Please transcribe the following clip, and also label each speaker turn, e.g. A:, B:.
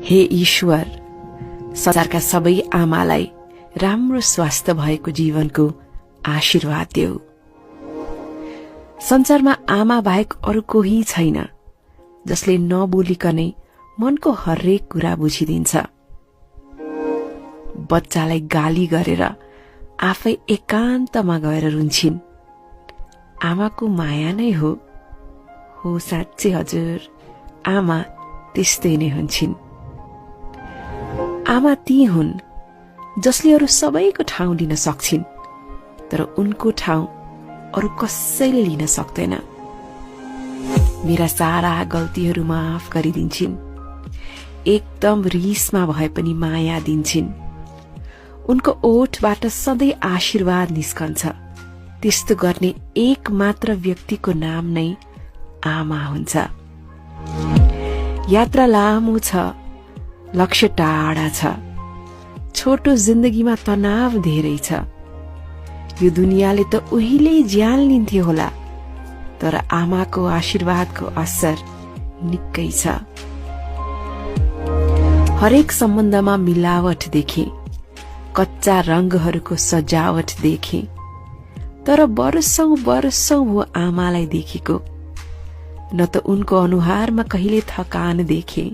A: हे ईश्वर, संसारका सबै आमालाई राम्रो स्वास्थ्य भएको जीवनको आशीर्वाद देऊ। संसारमा आमा बाहेक अरू कोही छैन जसले नबोलिकनै मनको हरेक कुरा बुझिदिन्छ। बच्चालाई गाली गरेर आफै एकान्तमा गएर रुन्छिन्। आमाको माया नै हो साँच्चै हजुर, आमा त्यस्तै नै हुन्छन्। आमा ती हुन् जसले अरू सबैको ठाउँ लिन सक्छिन्, तर उनको ठाउँ अरू कसैले लिन सक्दैन। मेरा सारा गल्तीहरू माफ गरिदिन्छिन्। एकदम रिसमा भए पनि माया दिन्छिन्। उनको ओठबाट सधैँ आशीर्वाद निस्कन्छ। त्यस्तो गर्ने एक मात्र व्यक्तिको नाम नै आमा हुन्छ। यात्रा लामो छ, लक्ष्य टाढा छ। छोटो जिन्दगीमा तनाव धेरै छ। यो दुनियाँले त उहिले ज्यान लिन्थ्यो होला, तर आमाको आशीर्वादको असर निकै छ। हरेक सम्बन्धमा मिलावट देखे, कच्चा रंगहरूको सजावट देखे, तर वर्षौं वर्षौं हो आमालाई देखेको। न त उनको अनुहारमा कहिले थकान देखे,